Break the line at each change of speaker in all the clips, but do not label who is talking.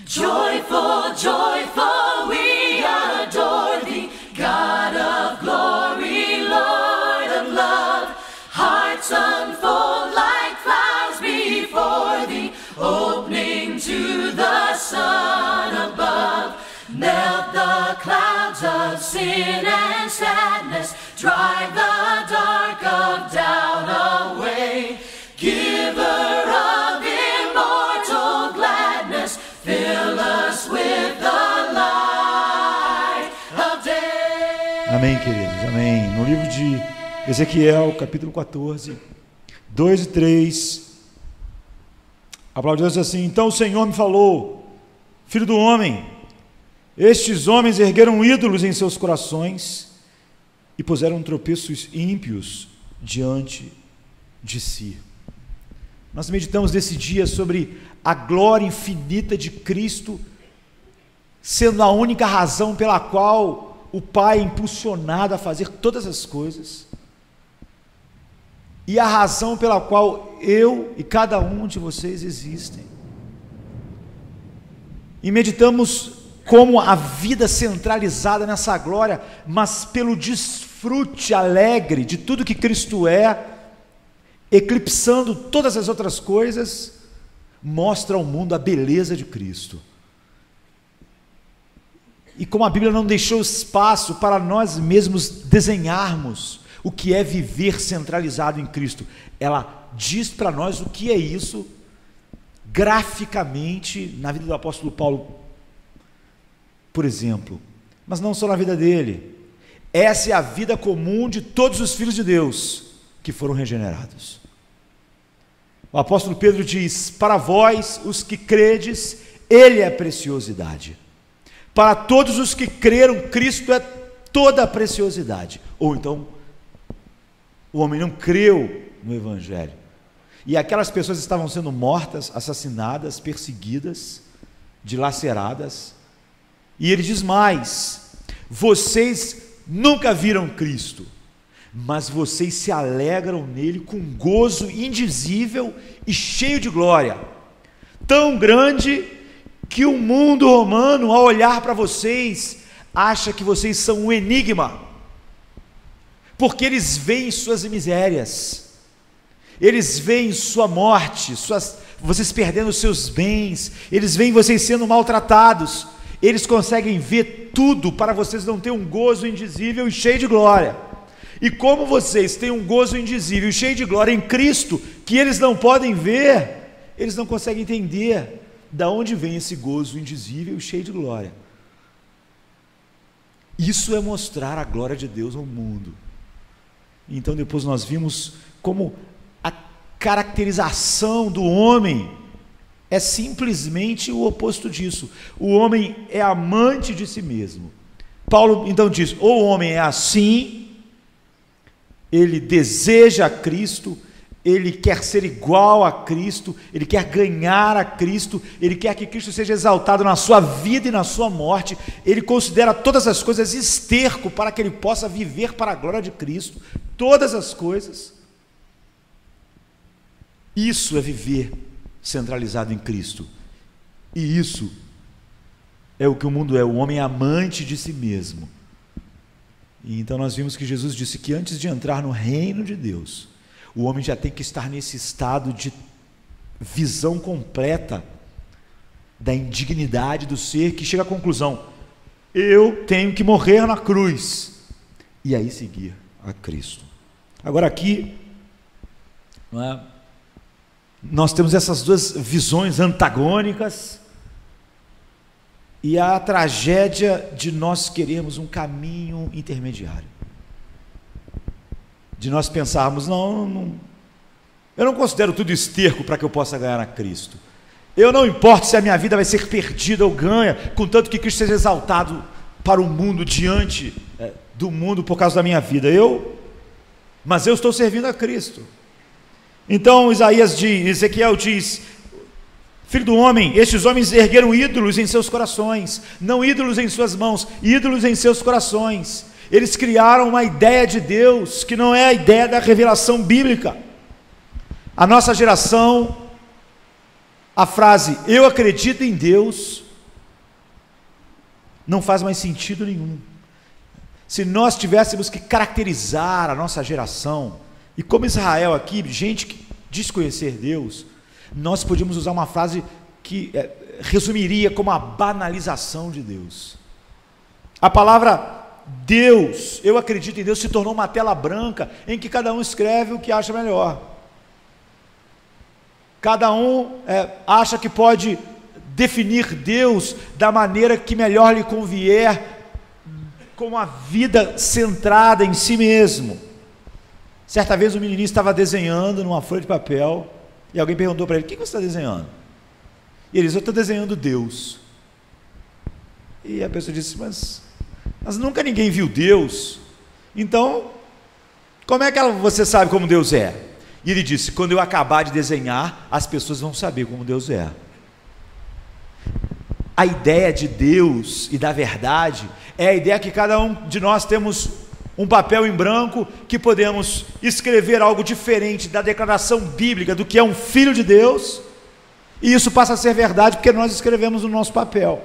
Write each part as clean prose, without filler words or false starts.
Joyful, joyful, we adore thee, God of glory, Lord of love. Hearts unfold like flowers before thee, opening to the sun above. Melt the clouds of sin and sadness, drive the dark of doubt away. Giver of immortal gladness, fill us with the light of day.
Amém, queridos, amém. No livro de Ezequiel, capítulo 14, 2 e 3, a palavra de Deus diz assim: então o Senhor me falou, filho do homem, estes homens ergueram ídolos em seus corações e puseram tropeços ímpios diante de si. Nós meditamos nesse dia sobre a glória infinita de Cristo, sendo a única razão pela qual o Pai é impulsionado a fazer todas as coisas, e a razão pela qual eu e cada um de vocês existem. E meditamos como a vida centralizada nessa glória, mas pelo desfrute alegre de tudo que Cristo é, eclipsando todas as outras coisas, mostra ao mundo a beleza de Cristo. E como a Bíblia não deixou espaço para nós mesmos desenharmos o que é viver centralizado em Cristo, ela diz para nós o que é isso graficamente na vida do apóstolo Paulo, por exemplo, mas não só na vida dele. Essa é a vida comum de todos os filhos de Deus que foram regenerados. O apóstolo Pedro diz: para vós, os que credes, ele é preciosidade. Para todos os que creram, Cristo é toda a preciosidade. Ou então, o homem não creu no Evangelho, e aquelas pessoas estavam sendo mortas, assassinadas, perseguidas, dilaceradas. E ele diz mais: vocês nunca viram Cristo, mas vocês se alegram nele com gozo indizível e cheio de glória, tão grande que o mundo romano, ao olhar para vocês, acha que vocês são um enigma, porque eles veem suas misérias, eles veem sua morte, vocês perdendo seus bens, eles veem vocês sendo maltratados, eles conseguem ver tudo para vocês não terem um gozo indizível e cheio de glória. E como vocês têm um gozo indizível e cheio de glória em Cristo, que eles não podem ver, eles não conseguem entender de onde vem esse gozo indizível e cheio de glória. Isso é mostrar a glória de Deus ao mundo. Então depois nós vimos como a caracterização do homem é simplesmente o oposto disso. O homem é amante de si mesmo. Paulo então diz: o homem é assim, ele deseja a Cristo, ele quer ser igual a Cristo, ele quer ganhar a Cristo, ele quer que Cristo seja exaltado na sua vida e na sua morte, ele considera todas as coisas esterco para que ele possa viver para a glória de Cristo, todas as coisas. Isso é viver centralizado em Cristo, e isso é o que o mundo é. O homem é amante de si mesmo. E então nós vimos que Jesus disse que antes de entrar no reino de Deus, o homem já tem que estar nesse estado de visão completa da indignidade do ser, que chega à conclusão: eu tenho que morrer na cruz, e aí seguir a Cristo. Agora aqui, não é? Nós temos essas duas visões antagônicas, e a tragédia de nós queremos um caminho intermediário, de nós pensarmos: eu não considero tudo esterco para que eu possa ganhar a Cristo, eu não importo se a minha vida vai ser perdida ou ganha, contanto que Cristo seja exaltado para o mundo, diante do mundo por causa da minha vida, mas eu estou servindo a Cristo. Então Ezequiel diz: filho do homem, estes homens ergueram ídolos em seus corações, não ídolos em suas mãos, ídolos em seus corações. Eles criaram uma ideia de Deus que não é a ideia da revelação bíblica. A nossa geração, a frase "eu acredito em Deus" não faz mais sentido nenhum. Se nós tivéssemos que caracterizar a nossa geração, e como Israel aqui, gente que diz conhecer Deus, nós podíamos usar uma frase que resumiria como a banalização de Deus. A palavra Deus, eu acredito em Deus, se tornou uma tela branca em que cada um escreve o que acha melhor. Cada um acha que pode definir Deus da maneira que melhor lhe convier, com a vida centrada em si mesmo. Certa vez um menininho estava desenhando numa folha de papel, e alguém perguntou para ele: o que você está desenhando? E ele disse: eu estou desenhando Deus. E a pessoa disse: mas nunca ninguém viu Deus, então como é que você sabe como Deus é? E ele disse: quando eu acabar de desenhar, as pessoas vão saber como Deus é. A ideia de Deus e da verdade é a ideia que cada um de nós temos um papel em branco, que podemos escrever algo diferente da declaração bíblica do que é um filho de Deus, e isso passa a ser verdade porque nós escrevemos o nosso papel.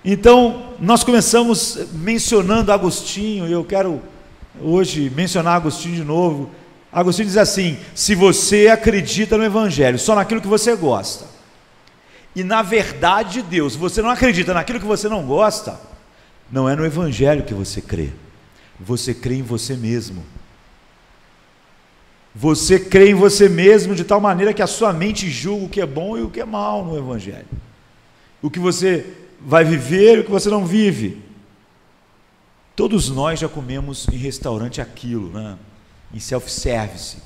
Então, nós começamos mencionando Agostinho, e eu quero hoje mencionar Agostinho de novo. Agostinho diz assim: se você acredita no Evangelho só naquilo que você gosta, e na verdade de Deus você não acredita naquilo que você não gosta, não é no Evangelho que você crê, você crê em você mesmo. Você crê em você mesmo de tal maneira que a sua mente julga o que é bom e o que é mal no Evangelho, o que você vai viver e o que você não vive. Todos nós já comemos em restaurante aquilo, né? Em self-service.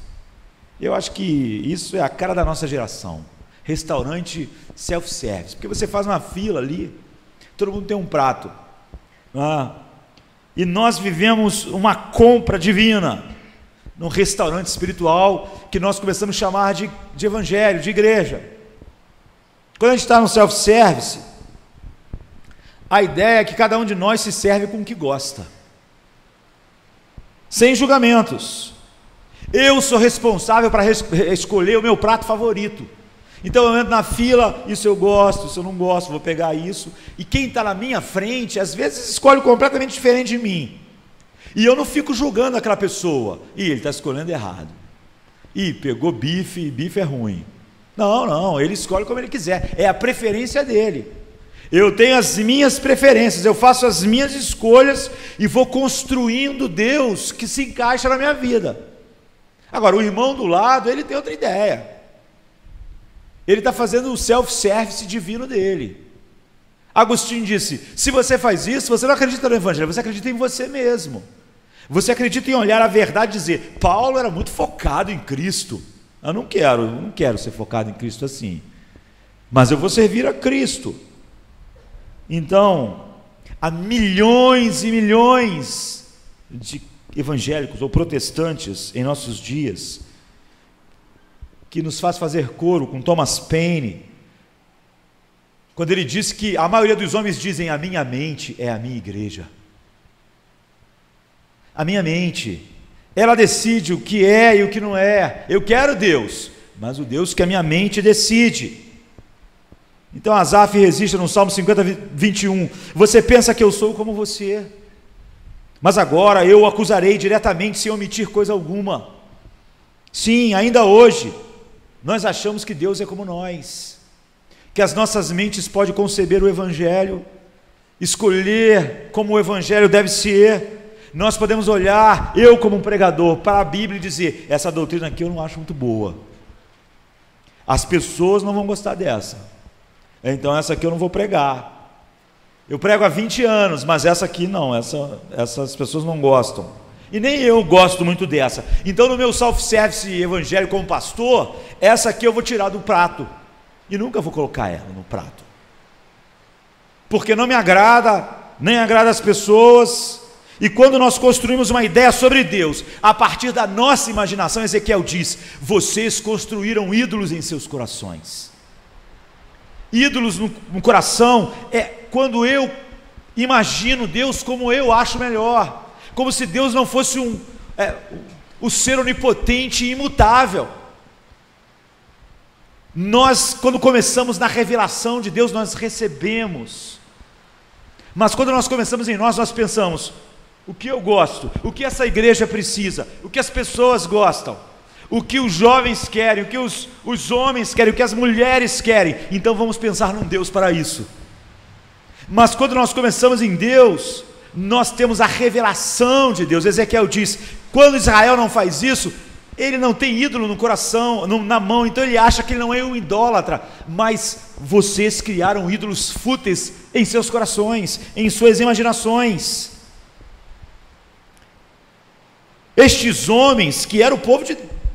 Eu acho que isso é a cara da nossa geração. Restaurante self-service, porque você faz uma fila ali, todo mundo tem um prato, e nós vivemos uma compra divina num restaurante espiritual que nós começamos a chamar de evangelho, de igreja. Quando a gente está no self-service, a ideia é que cada um de nós se serve com o que gosta, sem julgamentos. Eu sou responsável para escolher o meu prato favorito. Então eu entro na fila, isso eu gosto, isso eu não gosto, vou pegar isso. E quem está na minha frente, às vezes escolhe completamente diferente de mim. E eu não fico julgando aquela pessoa. E ele está escolhendo errado. E pegou bife, e bife é ruim. Não, ele escolhe como ele quiser. É a preferência dele. Eu tenho as minhas preferências, eu faço as minhas escolhas e vou construindo Deus que se encaixa na minha vida. Agora, o irmão do lado, ele tem outra ideia. Ele está fazendo o self-service divino dele. Agostinho disse: se você faz isso, você não acredita no Evangelho, você acredita em você mesmo. Você acredita em olhar a verdade e dizer: Paulo era muito focado em Cristo. Eu não quero ser focado em Cristo assim. Mas eu vou servir a Cristo. Então, há milhões e milhões de evangélicos ou protestantes em nossos dias, que nos faz fazer coro com Thomas Paine, quando ele disse que a maioria dos homens dizem: a minha mente é a minha igreja. A minha mente, ela decide o que é e o que não é. Eu quero Deus, mas o Deus que a minha mente decide. Então Asaf registra no Salmo 50, 21, você pensa que eu sou como você, mas agora eu o acusarei diretamente sem omitir coisa alguma. Sim, ainda hoje, nós achamos que Deus é como nós, que as nossas mentes podem conceber o Evangelho, escolher como o Evangelho deve ser. Nós podemos olhar, eu como um pregador, para a Bíblia e dizer: essa doutrina aqui eu não acho muito boa, as pessoas não vão gostar dessa, então essa aqui eu não vou pregar. Eu prego há 20 anos, mas essa aqui não, essas pessoas não gostam, e nem eu gosto muito dessa. Então no meu self-service evangélico como pastor, essa aqui eu vou tirar do prato, e nunca vou colocar ela no prato, porque não me agrada, nem agrada as pessoas. E quando nós construímos uma ideia sobre Deus, a partir da nossa imaginação, Ezequiel diz: vocês construíram ídolos em seus corações. Ídolos no coração é quando eu imagino Deus como eu acho melhor, como se Deus não fosse o ser onipotente e imutável. Nós, quando começamos na revelação de Deus, nós recebemos. Mas quando nós começamos em nós pensamos: o que eu gosto, o que essa igreja precisa, o que as pessoas gostam, o que os jovens querem, o que os homens querem, o que as mulheres querem. Então vamos pensar num Deus para isso. Mas quando nós começamos em Deus, nós temos a revelação de Deus. Ezequiel diz: quando Israel não faz isso, ele não tem ídolo no coração, na mão, então ele acha que ele não é um idólatra. Mas vocês criaram ídolos fúteis em seus corações, em suas imaginações. Estes homens, que era o povo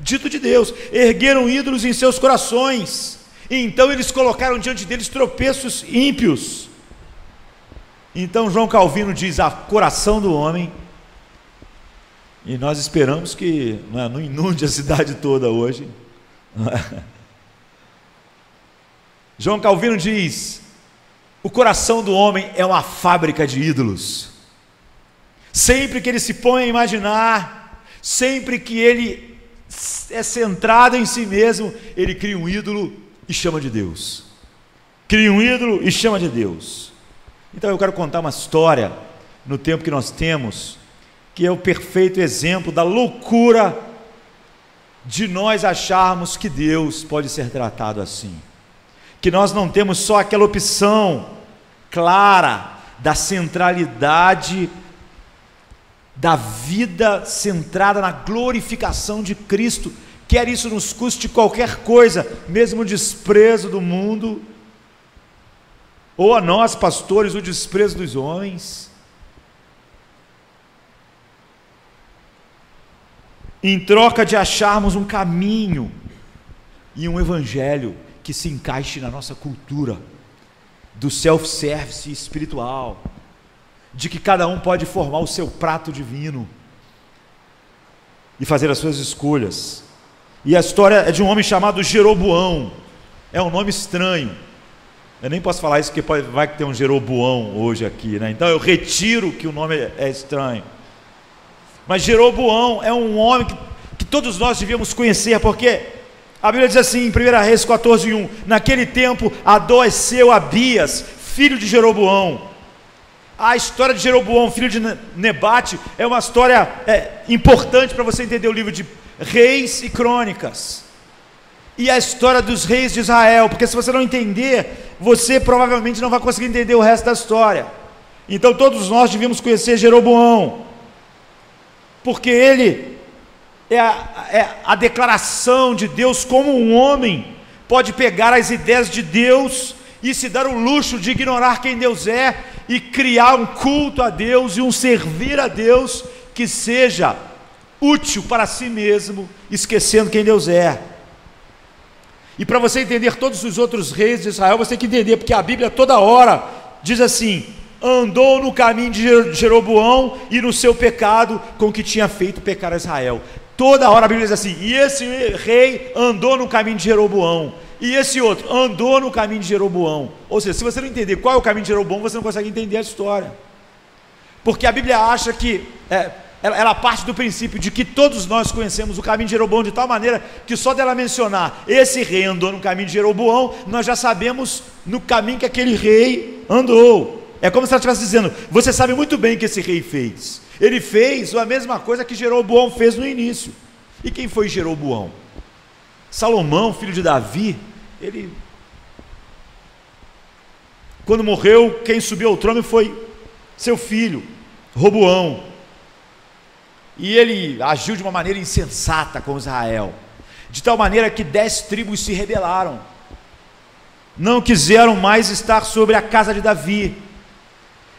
dito de Deus, ergueram ídolos em seus corações, e então eles colocaram diante deles tropeços ímpios. Então João Calvino diz: a coração do homem, e nós esperamos que não inunde a cidade toda hoje. João Calvino diz: o coração do homem é uma fábrica de ídolos. Sempre que ele se põe a imaginar, sempre que ele é centrado em si mesmo, ele cria um ídolo e chama de Deus. Cria um ídolo e chama de Deus. Então eu quero contar uma história, no tempo que nós temos, que é o perfeito exemplo da loucura de nós acharmos que Deus pode ser tratado assim, que nós não temos só aquela opção clara da centralidade da vida centrada na glorificação de Cristo, quer isso nos custe qualquer coisa, mesmo o desprezo do mundo, ou a nós pastores o desprezo dos homens. Em troca de acharmos um caminho e um evangelho que se encaixe na nossa cultura do self-service espiritual, de que cada um pode formar o seu prato divino e fazer as suas escolhas. E a história é de um homem chamado Jeroboão. É um nome estranho, eu nem posso falar isso porque vai ter um Jeroboão hoje aqui, né? Então eu retiro que o nome é estranho. Mas Jeroboão é um homem que todos nós devíamos conhecer, porque a Bíblia diz assim em 1 Reis 14:1: naquele tempo adoeceu Abias, filho de Jeroboão. A história de Jeroboão, filho de Nebate, é uma história importante para você entender o livro de Reis e Crônicas, e a história dos reis de Israel, porque se você não entender, você provavelmente não vai conseguir entender o resto da história. Então todos nós devíamos conhecer Jeroboão, porque ele é a declaração de Deus como um homem pode pegar as ideias de Deus e se dar o luxo de ignorar quem Deus é e criar um culto a Deus e um servir a Deus que seja útil para si mesmo, esquecendo quem Deus é. E para você entender todos os outros reis de Israel, você tem que entender, porque a Bíblia toda hora diz assim: andou no caminho de Jeroboão e no seu pecado com que tinha feito pecar a Israel. Toda hora a Bíblia diz assim: e esse rei andou no caminho de Jeroboão, e esse outro andou no caminho de Jeroboão. Ou seja, se você não entender qual é o caminho de Jeroboão, você não consegue entender a história, porque a Bíblia acha que ela parte do princípio de que todos nós conhecemos o caminho de Jeroboão de tal maneira que só dela mencionar esse rei andou no caminho de Jeroboão, nós já sabemos no caminho que aquele rei andou. É como se ela estivesse dizendo: você sabe muito bem o que esse rei fez. Ele fez a mesma coisa que Jeroboão fez no início. E quem foi Jeroboão? Salomão, filho de Davi. Ele, quando morreu, quem subiu ao trono foi seu filho, Roboão. E ele agiu de uma maneira insensata com Israel, de tal maneira que 10 tribos se rebelaram, não quiseram mais estar sobre a casa de Davi.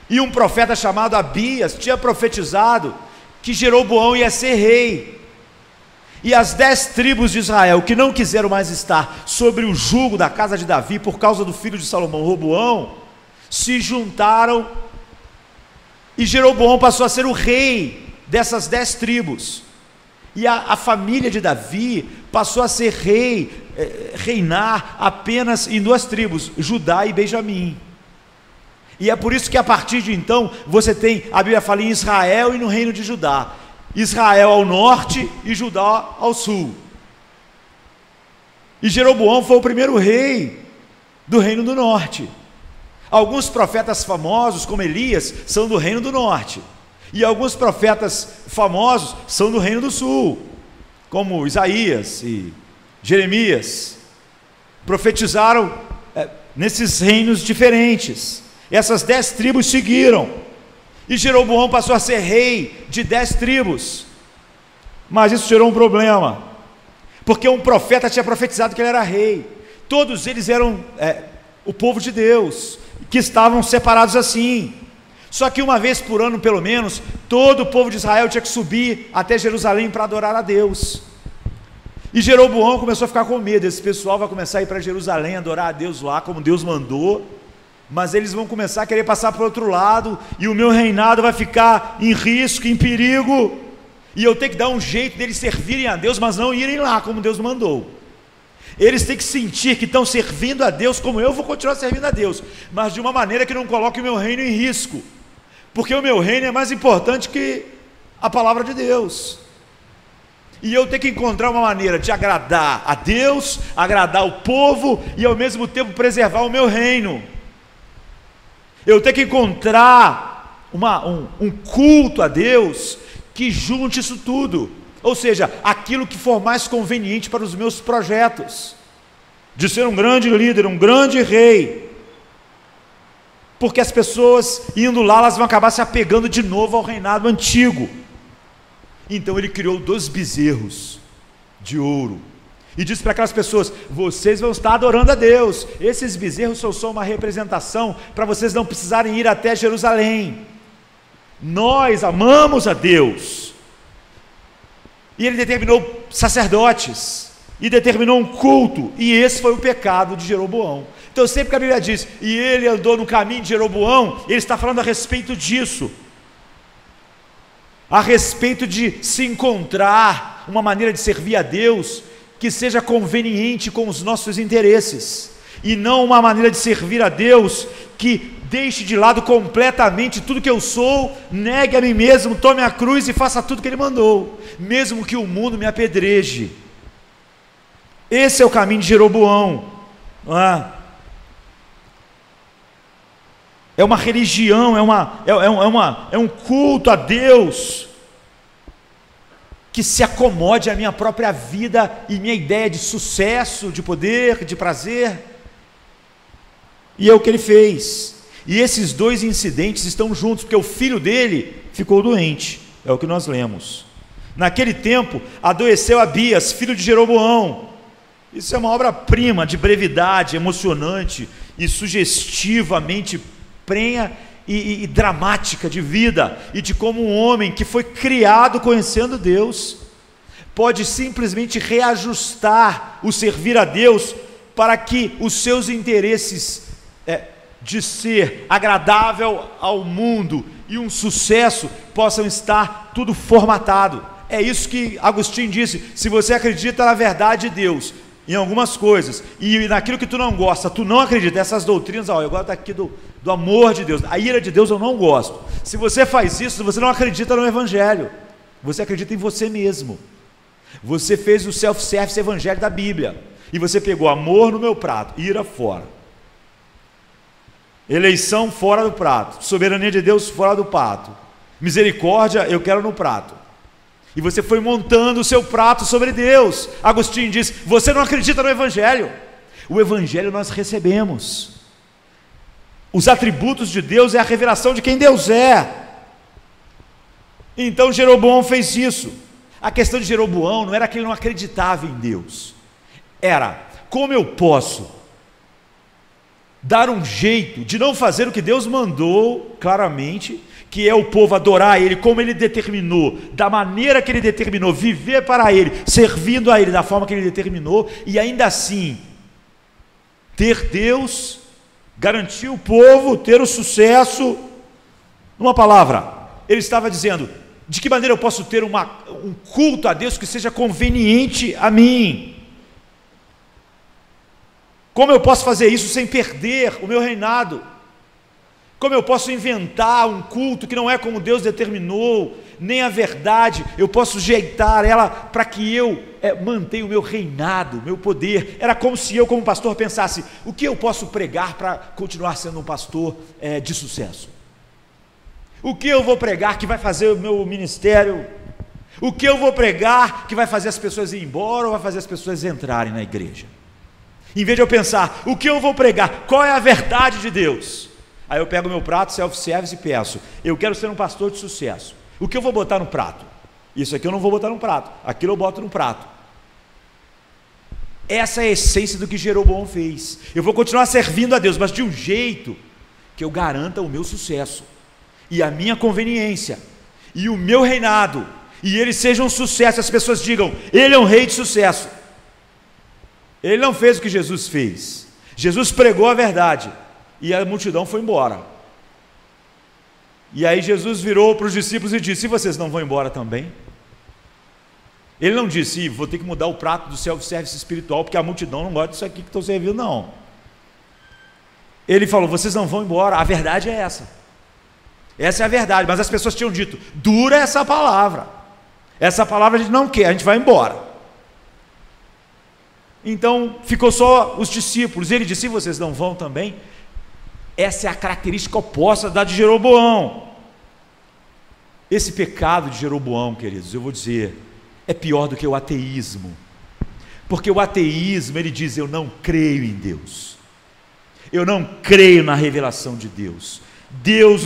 E um profeta chamado Abias tinha profetizado que Jeroboão ia ser rei. E as 10 tribos de Israel que não quiseram mais estar sobre o jugo da casa de Davi por causa do filho de Salomão, Roboão, se juntaram, e Jeroboão passou a ser o rei dessas 10 tribos. E a família de Davi passou a ser reinar apenas em 2 tribos, Judá e Benjamim. E é por isso que a partir de então, você tem, a Bíblia fala em Israel e no reino de Judá. Israel ao norte e Judá ao sul. E Jeroboão foi o primeiro rei do reino do norte. Alguns profetas famosos, como Elias, são do reino do norte. E alguns profetas famosos são do reino do sul, como Isaías e Jeremias. Profetizaram nesses reinos diferentes. Essas 10 tribos seguiram. E Jeroboão passou a ser rei de 10 tribos. Mas isso gerou um problema, porque um profeta tinha profetizado que ele era rei. Todos eles eram o povo de Deus, que estavam separados assim. Só que uma vez por ano, pelo menos, todo o povo de Israel tinha que subir até Jerusalém para adorar a Deus. E Jeroboão começou a ficar com medo. Esse pessoal vai começar a ir para Jerusalém, adorar a Deus lá, como Deus mandou, mas eles vão começar a querer passar para o outro lado, e o meu reinado vai ficar em risco, em perigo, e eu tenho que dar um jeito deles servirem a Deus, mas não irem lá como Deus mandou. Eles têm que sentir que estão servindo a Deus, como eu vou continuar servindo a Deus, mas de uma maneira que não coloque o meu reino em risco, porque o meu reino é mais importante que a palavra de Deus. E eu tenho que encontrar uma maneira de agradar a Deus, agradar o povo e ao mesmo tempo preservar o meu reino. Eu tenho que encontrar um culto a Deus que junte isso tudo, ou seja, aquilo que for mais conveniente para os meus projetos, de ser um grande líder, um grande rei, porque as pessoas indo lá, elas vão acabar se apegando de novo ao reinado antigo. Então ele criou 2 bezerros de ouro, e disse para aquelas pessoas: vocês vão estar adorando a Deus, esses bezerros são só uma representação, para vocês não precisarem ir até Jerusalém, nós amamos a Deus. E ele determinou sacerdotes, e determinou um culto, e esse foi o pecado de Jeroboão. Então sempre que a Bíblia diz, e ele andou no caminho de Jeroboão, ele está falando a respeito disso, a respeito de se encontrar uma maneira de servir a Deus, que seja conveniente com os nossos interesses, e não uma maneira de servir a Deus, que deixe de lado completamente tudo que eu sou, negue a mim mesmo, tome a cruz e faça tudo que Ele mandou, mesmo que o mundo me apedreje. Esse é o caminho de Jeroboão, não é? É uma religião, é um culto a Deus, que se acomode à minha própria vida e minha ideia de sucesso, de poder, de prazer. E é o que ele fez. E esses 2 incidentes estão juntos, porque o filho dele ficou doente, é o que nós lemos. Naquele tempo, adoeceu Abias, filho de Jeroboão. Isso é uma obra-prima de brevidade, emocionante e sugestivamente prenha e dramática de vida, e de como um homem que foi criado conhecendo Deus, pode simplesmente reajustar o servir a Deus, para que os seus interesses de ser agradável ao mundo e um sucesso possam estar tudo formatado. É isso que Agostinho disse: se você acredita na verdade de Deus, em algumas coisas, e naquilo que tu não gosta, tu não acredita, essas doutrinas, eu gosto aqui do amor de Deus, a ira de Deus eu não gosto. Se você faz isso, você não acredita no Evangelho, você acredita em você mesmo. Você fez o self-service evangelho da Bíblia, e você pegou amor no meu prato, ira fora, eleição fora do prato, soberania de Deus fora do prato, misericórdia eu quero no prato, e você foi montando o seu prato sobre Deus. Agostinho diz: você não acredita no Evangelho. O Evangelho nós recebemos, os atributos de Deus é a revelação de quem Deus é. Então Jeroboão fez isso. A questão de Jeroboão não era que ele não acreditava em Deus, era: como eu posso dar um jeito de não fazer o que Deus mandou claramente, que é o povo adorar Ele como Ele determinou, da maneira que Ele determinou, viver para Ele, servindo a Ele da forma que Ele determinou, e ainda assim ter Deus, garantir o povo, ter o sucesso. Numa palavra, ele estava dizendo: de que maneira eu posso ter um culto a Deus que seja conveniente a mim? Como eu posso fazer isso sem perder o meu reinado? Como eu posso inventar um culto que não é como Deus determinou, nem a verdade eu posso sujeitar ela para que eu mantenha o meu reinado, o meu poder. Era como se eu, como pastor, pensasse: o que eu posso pregar para continuar sendo um pastor de sucesso? O que eu vou pregar que vai fazer o meu ministério? O que eu vou pregar que vai fazer as pessoas ir embora ou vai fazer as pessoas entrarem na igreja? Em vez de eu pensar: o que eu vou pregar? Qual é a verdade de Deus? Aí eu pego o meu prato self-service e peço: eu quero ser um pastor de sucesso. O que eu vou botar no prato? Isso aqui eu não vou botar no prato, aquilo eu boto no prato. Essa é a essência do que Jeroboão fez. Eu vou continuar servindo a Deus, mas de um jeito que eu garanta o meu sucesso, e a minha conveniência, e o meu reinado, e ele seja um sucesso. As pessoas digam: ele é um rei de sucesso. Ele não fez o que Jesus fez. Jesus pregou a verdade e a multidão foi embora. E aí Jesus virou para os discípulos e disse: e vocês não vão embora também? Ele não disse: vou ter que mudar o prato do self-service espiritual porque a multidão não gosta disso aqui que estou servindo, não. Ele falou: vocês não vão embora. A verdade é essa. Essa é a verdade. Mas as pessoas tinham dito: dura essa palavra. Essa palavra a gente não quer, a gente vai embora. Então ficou só os discípulos. Ele disse: e vocês não vão também? Essa é a característica oposta da de Jeroboão. Esse pecado de Jeroboão, queridos, eu vou dizer, é pior do que o ateísmo. Porque o ateísmo, ele diz: eu não creio em Deus, eu não creio na revelação de Deus. Deus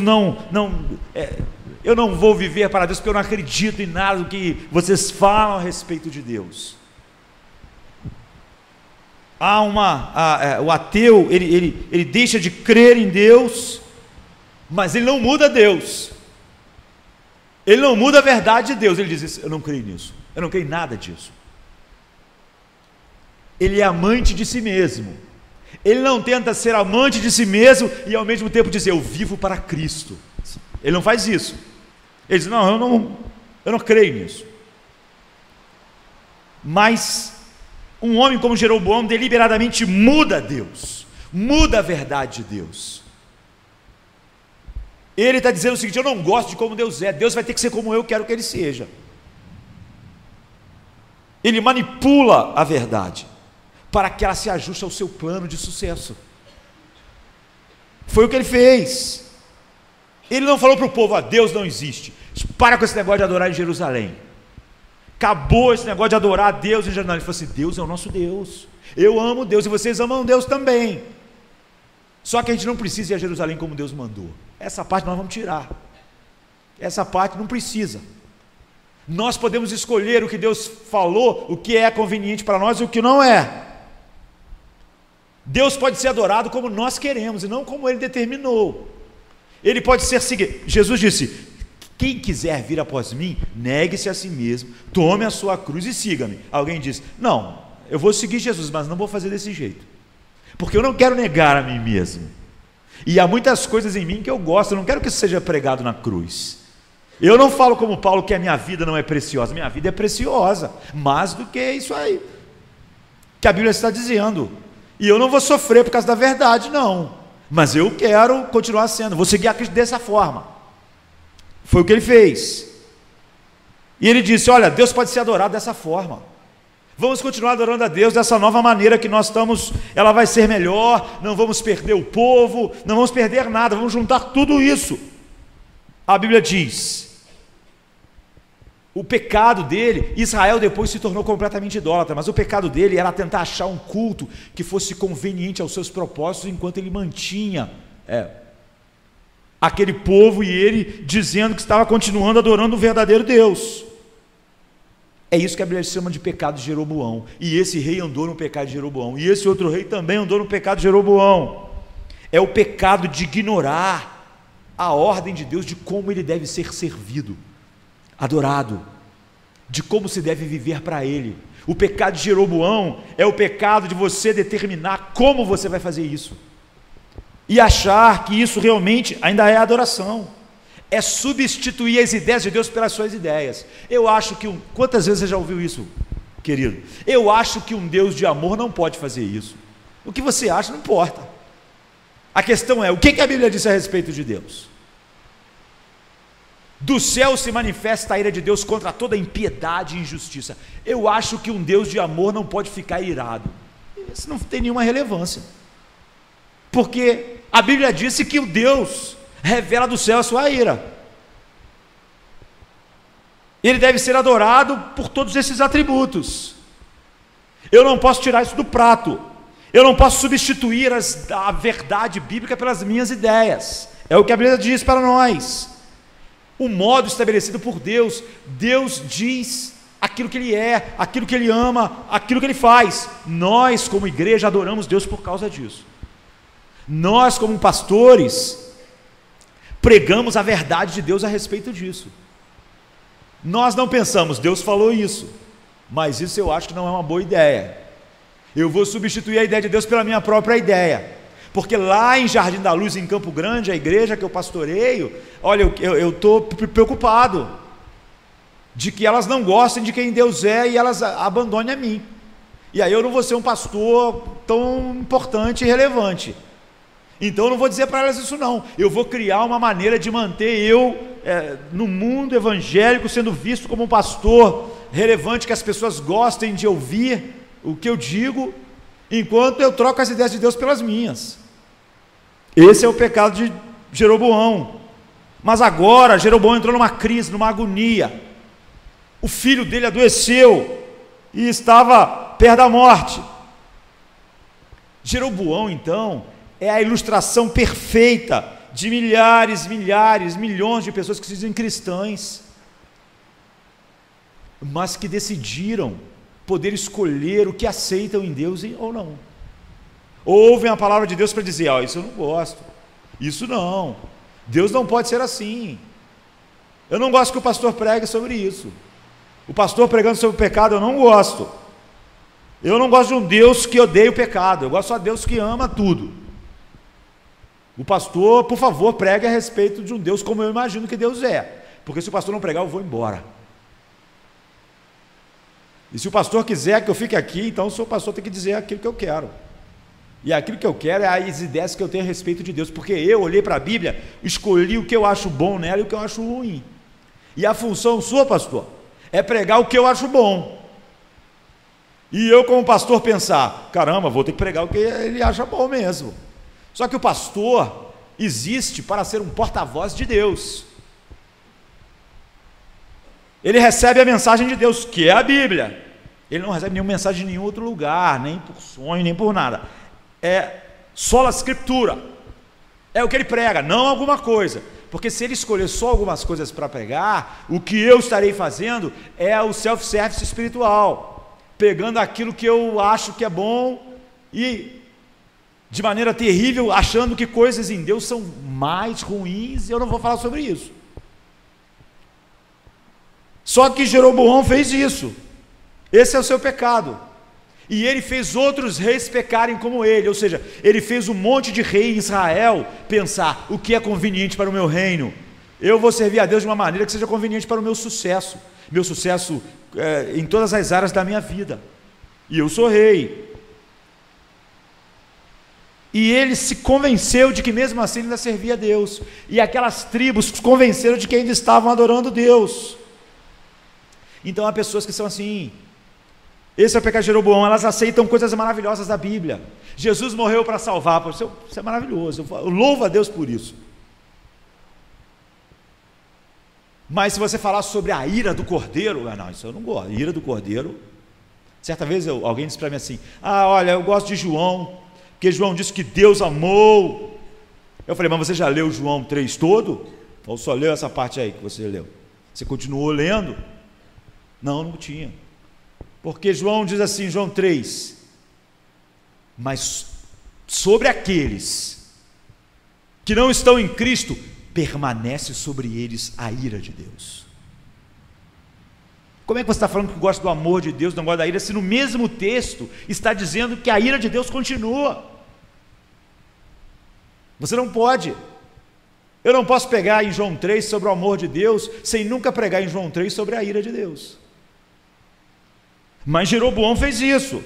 eu não vou viver para Deus porque eu não acredito em nada do que vocês falam a respeito de Deus. O ateu, ele deixa de crer em Deus, mas ele não muda Deus, ele não muda a verdade de Deus. Ele diz: eu não creio nisso, eu não creio em nada disso. Ele é amante de si mesmo. Ele não tenta ser amante de si mesmo e ao mesmo tempo dizer: eu vivo para Cristo. Ele não faz isso. Ele diz: não, eu não creio nisso. Mas um homem como Jeroboão deliberadamente muda Deus, muda a verdade de Deus. Ele está dizendo o seguinte: eu não gosto de como Deus é, Deus vai ter que ser como eu quero que Ele seja. Ele manipula a verdade para que ela se ajuste ao seu plano de sucesso. Foi o que ele fez. Ele não falou para o povo: Deus não existe, para com esse negócio de adorar em Jerusalém, acabou esse negócio de adorar a Deus em Jerusalém. Ele falou assim: Deus é o nosso Deus, eu amo Deus e vocês amam Deus também, só que a gente não precisa ir a Jerusalém como Deus mandou. Essa parte nós vamos tirar, essa parte não precisa. Nós podemos escolher o que Deus falou, o que é conveniente para nós e o que não é. Deus pode ser adorado como nós queremos e não como Ele determinou. Ele pode ser seguido. Jesus disse: quem quiser vir após mim, negue-se a si mesmo, tome a sua cruz e siga-me. Alguém diz: não, eu vou seguir Jesus, mas não vou fazer desse jeito, porque eu não quero negar a mim mesmo, e há muitas coisas em mim que eu gosto, eu não quero que isso seja pregado na cruz. Eu não falo como Paulo que a minha vida não é preciosa. Minha vida é preciosa, mais do que isso aí que a Bíblia está dizendo. E eu não vou sofrer por causa da verdade, não, mas eu quero continuar sendo, vou seguir a Cristo dessa forma. Foi o que ele fez. E ele disse: olha, Deus pode ser adorado dessa forma, vamos continuar adorando a Deus dessa nova maneira que nós estamos, ela vai ser melhor, não vamos perder o povo, não vamos perder nada, vamos juntar tudo isso. A Bíblia diz: o pecado dele, Israel depois se tornou completamente idólatra, mas o pecado dele era tentar achar um culto que fosse conveniente aos seus propósitos, enquanto ele mantinha aquele povo e ele dizendo que estava continuando adorando o verdadeiro Deus. É isso que a Bíblia chama de pecado de Jeroboão. E esse rei andou no pecado de Jeroboão, e esse outro rei também andou no pecado de Jeroboão. É o pecado de ignorar a ordem de Deus, de como ele deve ser servido, adorado, de como se deve viver para Ele. O pecado de Jeroboão é o pecado de você determinar como você vai fazer isso e achar que isso realmente ainda é adoração. É substituir as ideias de Deus pelas suas ideias. Eu acho que quantas vezes você já ouviu isso, querido? Eu acho que um Deus de amor não pode fazer isso. O que você acha não importa. A questão é: o que a Bíblia diz a respeito de Deus? Do céu se manifesta a ira de Deus contra toda impiedade e injustiça. Eu acho que um Deus de amor não pode ficar irado. Isso não tem nenhuma relevância, porque a Bíblia disse que o Deus revela do céu a sua ira. Ele deve ser adorado por todos esses atributos. Eu não posso tirar isso do prato. Eu não posso substituir a verdade bíblica pelas minhas ideias. É o que a Bíblia diz para nós. O modo estabelecido por Deus, Deus diz aquilo que Ele é, aquilo que Ele ama, aquilo que Ele faz. Nós, como igreja, adoramos Deus por causa disso. Nós, como pastores, pregamos a verdade de Deus a respeito disso. Nós não pensamos, Deus falou isso, mas isso eu acho que não é uma boa ideia. Eu vou substituir a ideia de Deus pela minha própria ideia, porque lá em Jardim da Luz, em Campo Grande, a igreja que eu pastoreio, olha, eu estou preocupado de que elas não gostem de quem Deus é e elas abandonem a mim, e aí eu não vou ser um pastor tão importante e relevante. Então eu não vou dizer para elas isso não, eu vou criar uma maneira de manter eu no mundo evangélico sendo visto como um pastor relevante, que as pessoas gostem de ouvir o que eu digo, enquanto eu troco as ideias de Deus pelas minhas. Esse é o pecado de Jeroboão. Mas agora Jeroboão entrou numa crise, numa agonia. O filho dele adoeceu e estava perto da morte. Jeroboão, então, é a ilustração perfeita de milhares, milhões de pessoas que se dizem cristãs, mas que decidiram poder escolher o que aceitam em Deus ou não. Ouvem a palavra de Deus para dizer, isso eu não gosto, isso não, Deus não pode ser assim, eu não gosto que o pastor pregue sobre isso, o pastor pregando sobre o pecado eu não gosto, eu não gosto de um Deus que odeia o pecado, eu gosto só de Deus que ama tudo. O pastor, por favor, pregue a respeito de um Deus como eu imagino que Deus é, porque se o pastor não pregar, eu vou embora. E se o pastor quiser que eu fique aqui, então o seu pastor tem que dizer aquilo que eu quero. E aquilo que eu quero é as ideias que eu tenho a respeito de Deus, porque eu olhei para a Bíblia, escolhi o que eu acho bom nela e o que eu acho ruim. E a função sua, pastor, é pregar o que eu acho bom. E eu, como pastor, pensar, caramba, vou ter que pregar o que ele acha bom mesmo. Só que o pastor existe para ser um porta-voz de Deus. Ele recebe a mensagem de Deus, que é a Bíblia. Ele não recebe nenhuma mensagem de nenhum outro lugar, nem por sonho, nem por nada. É sola escritura. É o que ele prega, não alguma coisa. Porque se ele escolher só algumas coisas para pregar, o que eu estarei fazendo é o self-service espiritual, pegando aquilo que eu acho que é bom e de maneira terrível, achando que coisas em Deus são mais ruins, e eu não vou falar sobre isso. Só que Jeroboão fez isso. Esse é o seu pecado. E ele fez outros reis pecarem como ele, ou seja, ele fez um monte de rei em Israel pensar, o que é conveniente para o meu reino? Eu vou servir a Deus de uma maneira que seja conveniente para o meu sucesso em todas as áreas da minha vida. E eu sou rei. E ele se convenceu de que mesmo assim ele ainda servia a Deus. E aquelas tribos se convenceram de que ainda estavam adorando Deus. Então há pessoas que são assim. Esse é o pecado de Jeroboão, elas aceitam coisas maravilhosas da Bíblia. Jesus morreu para salvar, isso é maravilhoso, eu louvo a Deus por isso. Mas se você falar sobre a ira do Cordeiro, não, isso eu não gosto, a ira do Cordeiro. Certa vez alguém disse para mim assim, olha, eu gosto de João, porque João disse que Deus amou. Eu falei, mas você já leu João 3 todo? Ou só leu essa parte aí que você leu? Você continuou lendo? Não tinha. Porque João diz assim, João 3, mas sobre aqueles que não estão em Cristo, permanece sobre eles a ira de Deus. Como é que você está falando que gosta do amor de Deus, não gosta da ira, se no mesmo texto está dizendo que a ira de Deus continua? Você não pode. Eu não posso pegar em João 3 sobre o amor de Deus, sem nunca pregar em João 3 sobre a ira de Deus. Mas Jeroboão fez isso.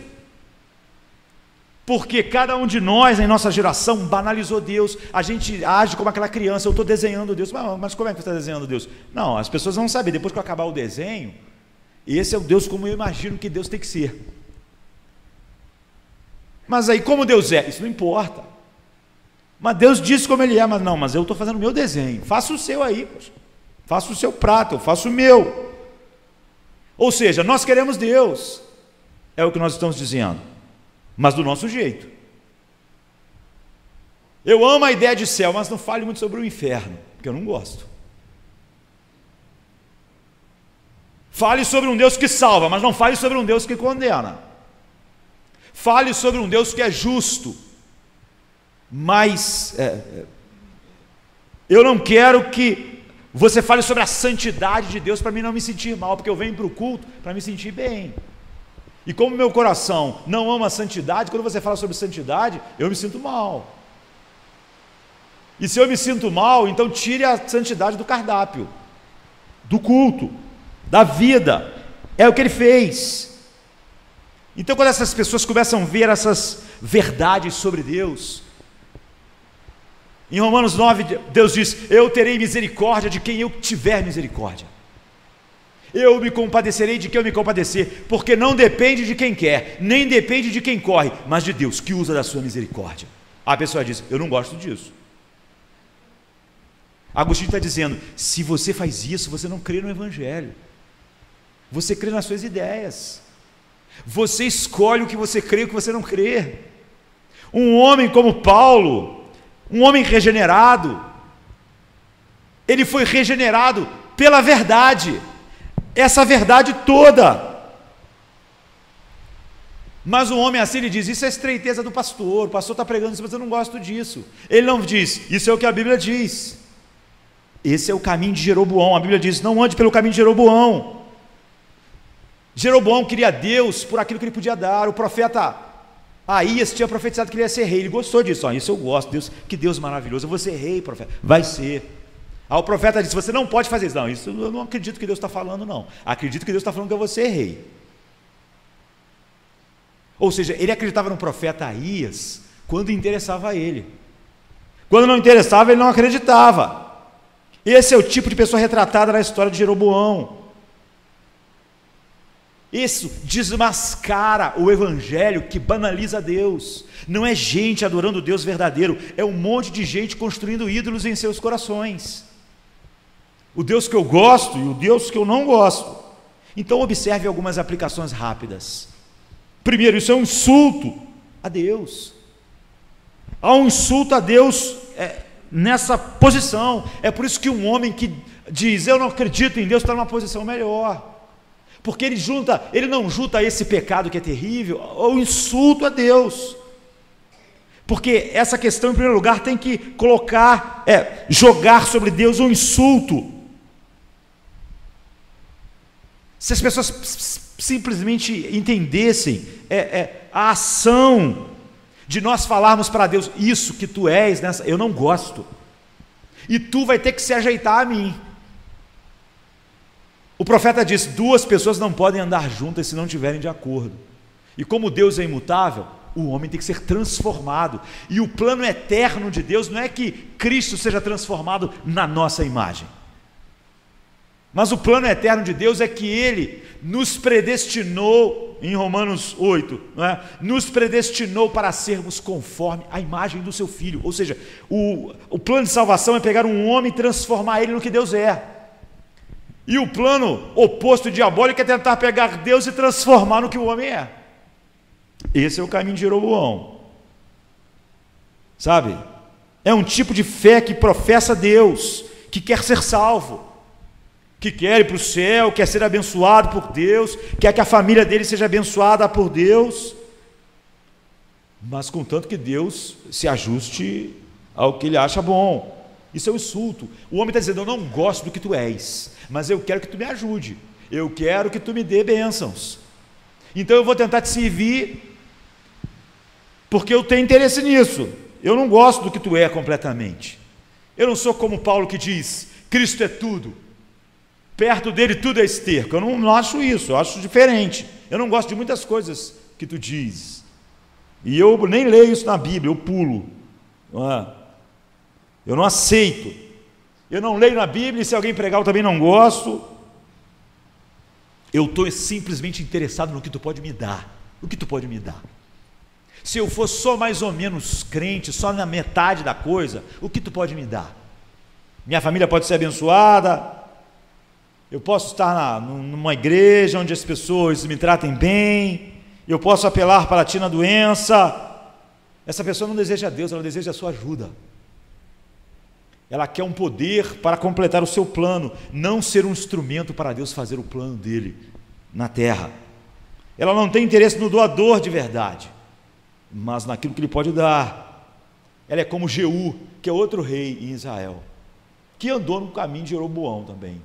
Porque cada um de nós, em nossa geração, banalizou Deus. A gente age como aquela criança, eu estou desenhando Deus. Mas como é que você está desenhando Deus? Não, as pessoas vão saber, depois que eu acabar o desenho, esse é o Deus como eu imagino que Deus tem que ser. Mas aí, como Deus é? Isso não importa. Mas Deus disse como Ele é, mas eu estou fazendo o meu desenho. Faça o seu aí, poxa. Faça o seu prato, eu faço o meu. Ou seja, nós queremos Deus. É o que nós estamos dizendo. Mas do nosso jeito. Eu amo a ideia de céu, mas não fale muito sobre o inferno, porque eu não gosto. Fale sobre um Deus que salva, mas não fale sobre um Deus que condena. Fale sobre um Deus que é justo, mas eu não quero que você fale sobre a santidade de Deus para mim não me sentir mal, porque eu venho para o culto para me sentir bem. E como meu coração não ama a santidade, quando você fala sobre santidade, eu me sinto mal. E se eu me sinto mal, então tire a santidade do cardápio, do culto, da vida. É o que Ele fez. Então, quando essas pessoas começam a ver essas verdades sobre Deus, em Romanos 9, Deus diz: eu terei misericórdia de quem eu tiver misericórdia. Eu me compadecerei de quem eu me compadecer, porque não depende de quem quer, nem depende de quem corre, mas de Deus, que usa da sua misericórdia. A pessoa diz: eu não gosto disso. Agostinho está dizendo: se você faz isso, você não crê no Evangelho, você crê nas suas ideias, você escolhe o que você crê e o que você não crê. Um homem como Paulo, um homem regenerado, ele foi regenerado pela verdade, essa verdade toda. Mas um homem assim, ele diz: isso é a estreiteza do pastor, o pastor está pregando isso, mas eu não gosto disso. Ele não diz: isso é o que a Bíblia diz, esse é o caminho de Jeroboão. A Bíblia diz: não ande pelo caminho de Jeroboão. Jeroboão queria Deus por aquilo que ele podia dar. O profeta Aías tinha profetizado que ele ia ser rei, ele gostou disso. Isso eu gosto, Deus, que Deus maravilhoso, eu vou ser rei, profeta. Vai ser. Aí o profeta disse: você não pode fazer isso. Não, isso eu não acredito que Deus está falando, não. Acredito que Deus está falando que eu vou ser rei. Ou seja, ele acreditava no profeta Aías quando interessava a ele. Quando não interessava, ele não acreditava. Esse é o tipo de pessoa retratada na história de Jeroboão. Isso desmascara o evangelho que banaliza Deus. Não é gente adorando o Deus verdadeiro, é um monte de gente construindo ídolos em seus corações. O Deus que eu gosto e o Deus que eu não gosto. Então observe algumas aplicações rápidas. Primeiro, isso é um insulto a Deus. Há um insulto a Deus nessa posição. É por isso que um homem que diz: eu não acredito em Deus, está numa posição melhor. Porque ele não junta esse pecado que é terrível ao insulto a Deus. Porque essa questão, em primeiro lugar, tem que jogar sobre Deus um insulto. Se as pessoas simplesmente entendessem a ação de nós falarmos para Deus: isso que tu és, eu não gosto, e tu vai ter que se ajeitar a mim. O profeta diz: duas pessoas não podem andar juntas se não estiverem de acordo. E como Deus é imutável, o homem tem que ser transformado. E o plano eterno de Deus não é que Cristo seja transformado na nossa imagem, mas o plano eterno de Deus é que Ele nos predestinou, em Romanos 8, nos predestinou para sermos conforme a imagem do seu Filho. Ou seja, o plano de salvação é pegar um homem e transformar ele no que Deus é. E o plano oposto diabólico é tentar pegar Deus e transformar no que o homem é. Esse é o caminho de Jeroboão. Sabe? É um tipo de fé que professa Deus, que quer ser salvo, que quer ir para o céu, quer ser abençoado por Deus, quer que a família dele seja abençoada por Deus, mas contanto que Deus se ajuste ao que ele acha bom. Isso é um insulto. O homem está dizendo: eu não gosto do que tu és, mas eu quero que tu me ajude, eu quero que tu me dê bênçãos, então eu vou tentar te servir, porque eu tenho interesse nisso. Eu não gosto do que tu é completamente. Eu não sou como Paulo que diz: Cristo é tudo, perto dele tudo é esterco. Eu não acho isso, eu acho diferente. Eu não gosto de muitas coisas que tu diz. E eu nem leio isso na Bíblia, eu pulo. Eu não aceito. Eu não leio na Bíblia, e se alguém pregar eu também não gosto. Eu estou simplesmente interessado no que tu pode me dar. O que tu pode me dar? Se eu for só mais ou menos crente, só na metade da coisa, o que tu pode me dar? Minha família pode ser abençoada, eu posso estar numa igreja onde as pessoas me tratem bem, eu posso apelar para ti na doença. Essa pessoa não deseja a Deus, ela deseja a sua ajuda. Ela quer um poder para completar o seu plano, não ser um instrumento para Deus fazer o plano dele na terra. Ela não tem interesse no doador de verdade, mas naquilo que ele pode dar. Ela é como Jeú, que é outro rei em Israel, que andou no caminho de Jeroboão também.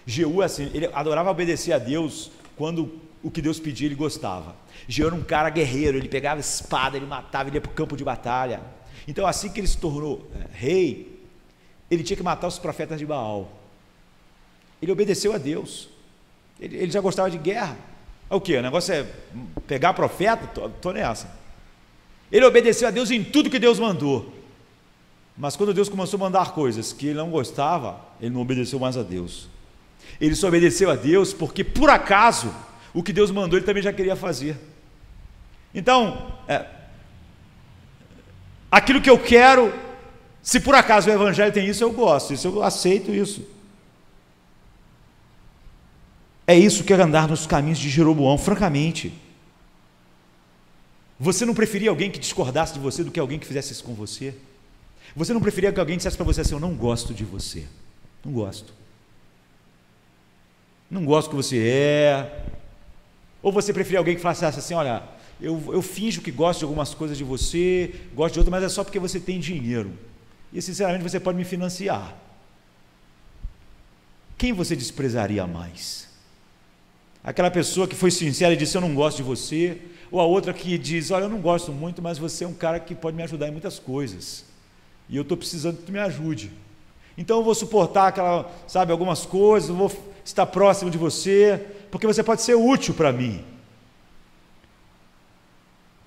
Jeú, assim, ele adorava obedecer a Deus quando o que Deus pedia ele gostava. Jeú era um cara guerreiro, ele pegava espada, ele matava, ele ia para o campo de batalha. Então, assim que ele se tornou rei, ele tinha que matar os profetas de Baal. Ele obedeceu a Deus. Ele já gostava de guerra. O que? O negócio é pegar profeta? Estou nessa. Ele obedeceu a Deus em tudo que Deus mandou. Mas quando Deus começou a mandar coisas que ele não gostava, ele não obedeceu mais a Deus. Ele só obedeceu a Deus porque, por acaso, o que Deus mandou ele também já queria fazer. Então, aquilo que eu quero, se por acaso o Evangelho tem isso, eu gosto, isso eu aceito isso. É isso que é andar nos caminhos de Jeroboão, francamente. Você não preferia alguém que discordasse de você do que alguém que fizesse isso com você? Você não preferia que alguém dissesse para você assim: eu não gosto de você, não gosto. Não gosto do que você é. Ou você preferia alguém que falasse assim: olha, eu finjo que gosto de algumas coisas de você, gosto de outras, mas é só porque você tem dinheiro. E sinceramente você pode me financiar. Quem você desprezaria mais? Aquela pessoa que foi sincera e disse: eu não gosto de você, ou a outra que diz: olha, eu não gosto muito, mas você é um cara que pode me ajudar em muitas coisas, e eu estou precisando que tu me ajude. Então eu vou suportar algumas coisas, eu vou estar próximo de você, porque você pode ser útil para mim.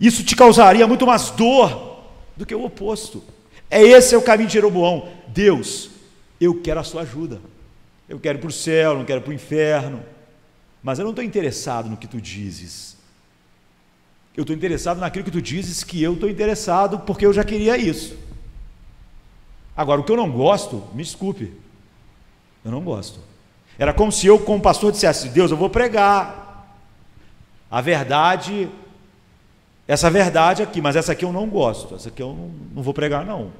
Isso te causaria muito mais dor do que o oposto. Esse é o caminho de Jeroboão. Deus, eu quero a sua ajuda. Eu quero ir para o céu, não quero ir para o inferno. Mas eu não estou interessado no que tu dizes. Eu estou interessado naquilo que tu dizes que eu estou interessado, porque eu já queria isso. Agora, o que eu não gosto, me desculpe, eu não gosto. Era como se eu, como pastor, dissesse: Deus, eu vou pregar a verdade, essa verdade aqui, mas essa aqui eu não gosto, essa aqui eu não vou pregar não.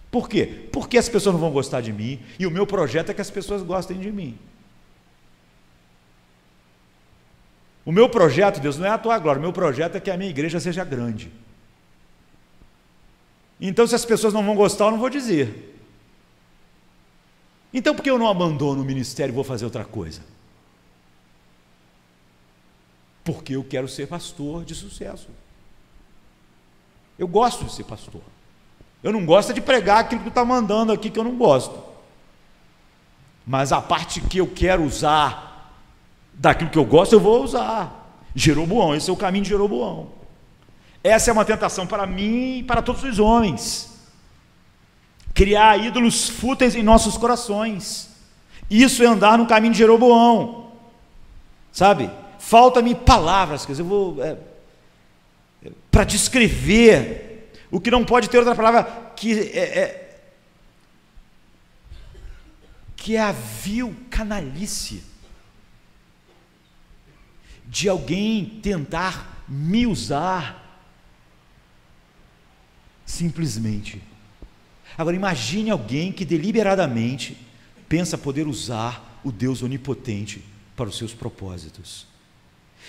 Por quê? Porque as pessoas não vão gostar de mim, e o meu projeto é que as pessoas gostem de mim. O meu projeto, Deus, não é a tua glória, o meu projeto é que a minha igreja seja grande. Então, se as pessoas não vão gostar, eu não vou dizer. Então, por que eu não abandono o ministério e vou fazer outra coisa? Porque eu quero ser pastor de sucesso. Eu gosto de ser pastor. Eu não gosto de pregar aquilo que tu está mandando aqui, que eu não gosto. Mas a parte que eu quero usar daquilo que eu gosto, eu vou usar. Jeroboão, esse é o caminho de Jeroboão. Essa é uma tentação para mim e para todos os homens. Criar ídolos fúteis em nossos corações. Isso é andar no caminho de Jeroboão. Sabe? Falta-me palavras, quer dizer, eu vou para descrever o que não pode ter outra palavra que é a vil canalice de alguém tentar me usar simplesmente. Agora imagine alguém que deliberadamente pensa poder usar o Deus onipotente para os seus propósitos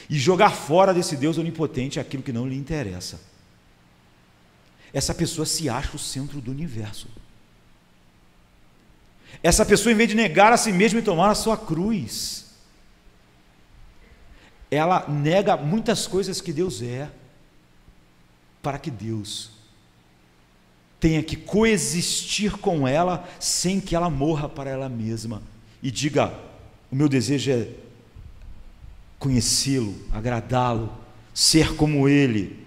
e jogar fora desse Deus onipotente aquilo que não lhe interessa. Essa pessoa se acha o centro do universo. Essa pessoa, em vez de negar a si mesma e tomar a sua cruz, ela nega muitas coisas que Deus é, para que Deus tenha que coexistir com ela, sem que ela morra para ela mesma, e diga: o meu desejo é conhecê-lo, agradá-lo, ser como ele.